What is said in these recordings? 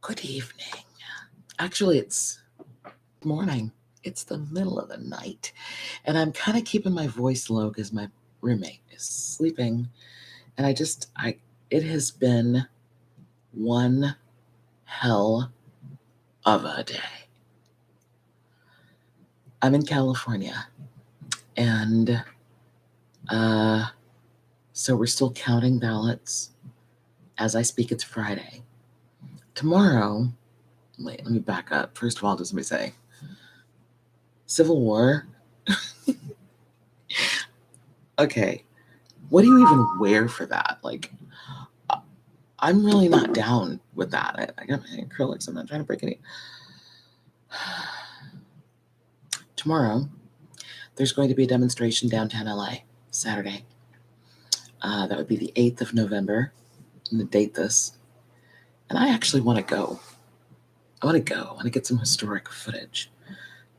Good evening. Actually, it's morning. It's the middle of the night. And I'm kind of keeping my voice low because my roommate is sleeping. And it has been one hell of a day. I'm in California. And so we're still counting ballots. As I speak, it's Friday. Tomorrow, wait, let me back up. First of all, just let me say Civil War. Okay, what do you even wear for that? Like, I'm really not down with that. I got my acrylics. I'm not trying to break any. Tomorrow, there's going to be a demonstration downtown LA, Saturday. That would be the 8th of November. I'm going to date this. And I actually want to go. I want to go. I want to get some historic footage.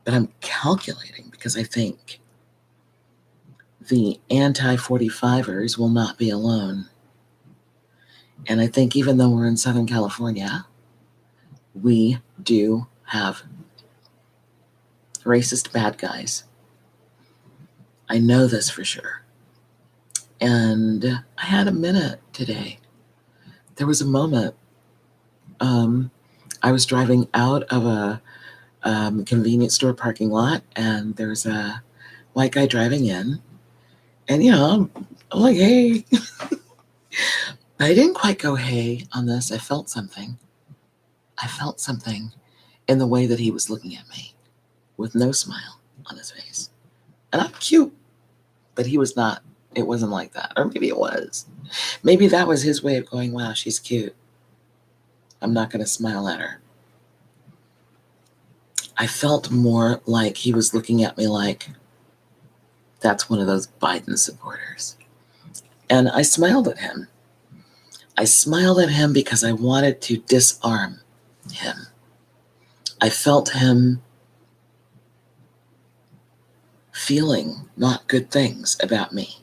But I'm calculating because I think the anti-45ers will not be alone. And I think even though we're in Southern California, we do have racist bad guys. I know this for sure. And I had a minute today. There was a moment. I was driving out of a convenience store parking lot, and there's a white guy driving in. And, I'm like, hey. But I didn't quite go, hey, on this. I felt something. I felt something in the way that he was looking at me with no smile on his face. And I'm cute, but he was not. It wasn't like that. Or maybe it was. Maybe that was his way of going, wow, she's cute. I'm not going to smile at her. I felt more like he was looking at me like, that's one of those Biden supporters. And I smiled at him. I smiled at him because I wanted to disarm him. I felt him feeling not good things about me.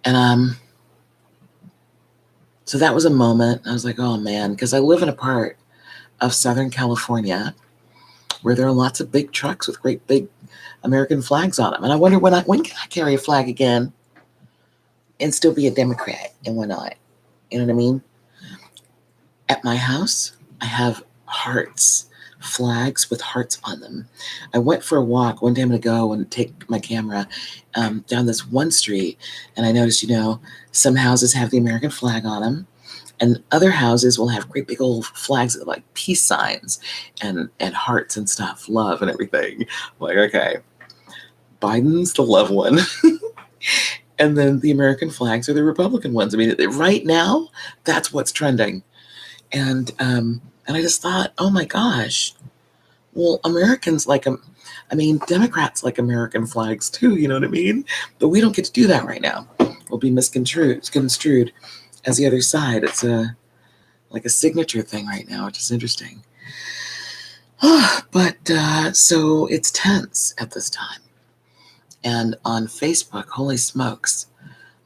And so that was a moment. I was like, oh man, because I live in a part of Southern California where there are lots of big trucks with great big American flags on them. And I wonder when can I carry a flag again and still be a Democrat and when not? You know what I mean? At my house, I have hearts, flags with hearts on them. I went for a walk one day. I'm going to go and take my camera down this one street, and I noticed, some houses have the American flag on them, and other houses will have great big old flags that like peace signs and hearts and stuff, love and everything. I'm like, okay, Biden's the love one. And then the American flags are the Republican ones. I mean, right now, that's what's trending. And I just thought, oh my gosh, well, Americans like them. I mean, Democrats like American flags too, you know what I mean? But we don't get to do that right now. We'll be misconstrued as the other side. It's like a signature thing right now, which is interesting. But so it's tense at this time. And on Facebook, holy smokes.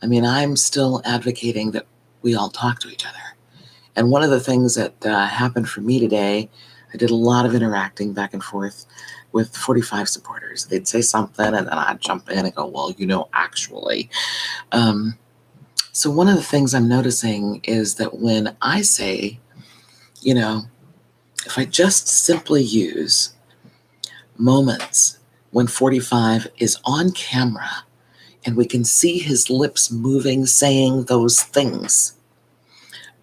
I mean, I'm still advocating that we all talk to each other. And one of the things that happened for me today, I did a lot of interacting back and forth with 45 supporters. They'd say something, and then I'd jump in and go, well, actually. So one of the things I'm noticing is that when I say, if I just simply use moments when 45 is on camera and we can see his lips moving, saying those things,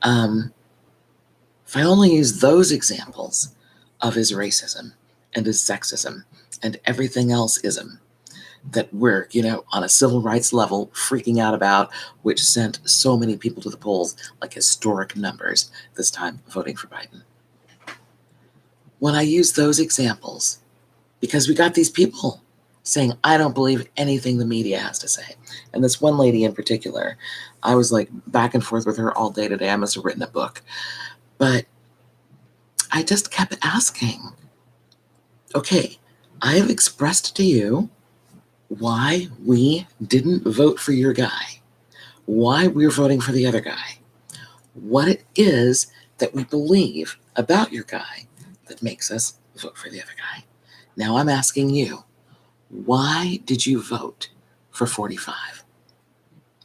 if I only use those examples of his racism and his sexism and everything else ism that we're, on a civil rights level freaking out about, which sent so many people to the polls, like historic numbers this time voting for Biden. When I use those examples, because we got these people saying, I don't believe anything the media has to say. And this one lady in particular, I was like back and forth with her all day today. I must have written a book. But I just kept asking, okay, I have expressed to you why we didn't vote for your guy, why we're voting for the other guy, what it is that we believe about your guy that makes us vote for the other guy. Now I'm asking you, why did you vote for 45?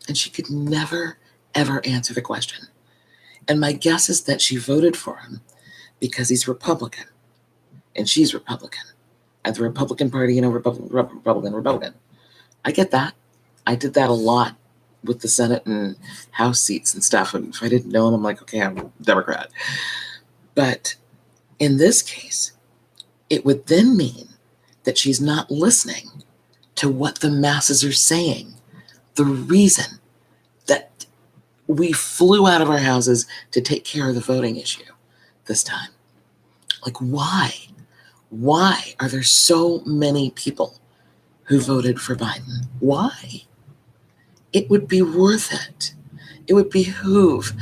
And she could never, ever answer the question. And my guess is that she voted for him because he's Republican and she's Republican. And the Republican Party, Republican. I get that. I did that a lot with the Senate and House seats and stuff. And if I didn't know him, I'm like, okay, I'm a Democrat. But in this case, it would then mean that she's not listening to what the masses are saying. The reason that we flew out of our houses to take care of the voting issue this time. Like, why? Why are there so many people who voted for Biden? Why? It would be worth it. It would behoove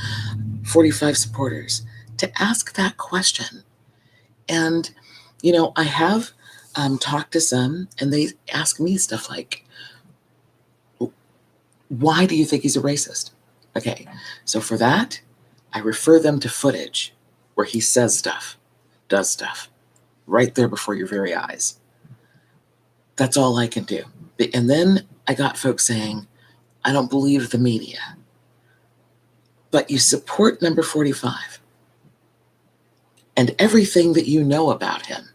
45 supporters to ask that question. And, I have talked to some, and they ask me stuff like, why do you think he's a racist? Okay, so for that, I refer them to footage where he says stuff, does stuff, right there before your very eyes. That's all I can do. And then I got folks saying, I don't believe the media. But you support number 45. And everything that you know about him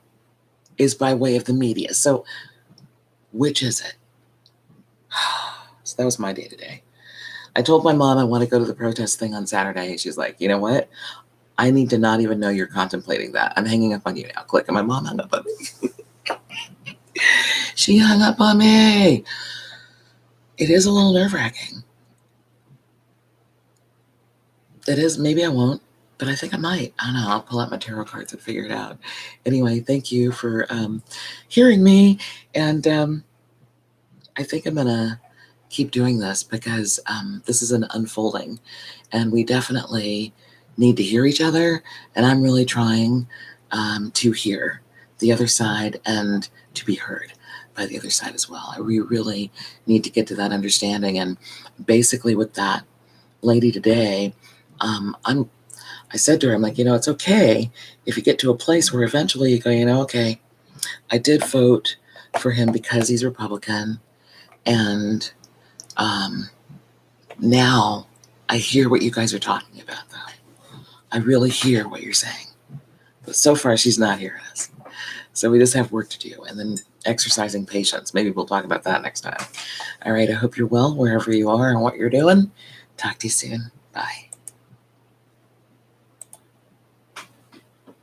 is by way of the media. So which is it? So that was my day today. I told my mom I want to go to the protest thing on Saturday. She's like, you know what? I need to not even know you're contemplating that. I'm hanging up on you now. Click. And my mom hung up on me. She hung up on me. It is a little nerve-wracking. It is. Maybe I won't, but I think I might. I don't know. I'll pull out my tarot cards and figure it out. Anyway, thank you for hearing me. And I think I'm going to keep doing this because this is an unfolding. And we definitely need to hear each other. And I'm really trying to hear the other side and to be heard by the other side as well. We really need to get to that understanding. And basically with that lady today, I said to her, I'm like, it's okay if you get to a place where eventually you go, okay, I did vote for him because he's Republican. And now I hear what you guys are talking about, though. I really hear what you're saying. But so far, she's not hearing us. So we just have work to do. And then exercising patience. Maybe we'll talk about that next time. All right. I hope you're well wherever you are and what you're doing. Talk to you soon. Bye.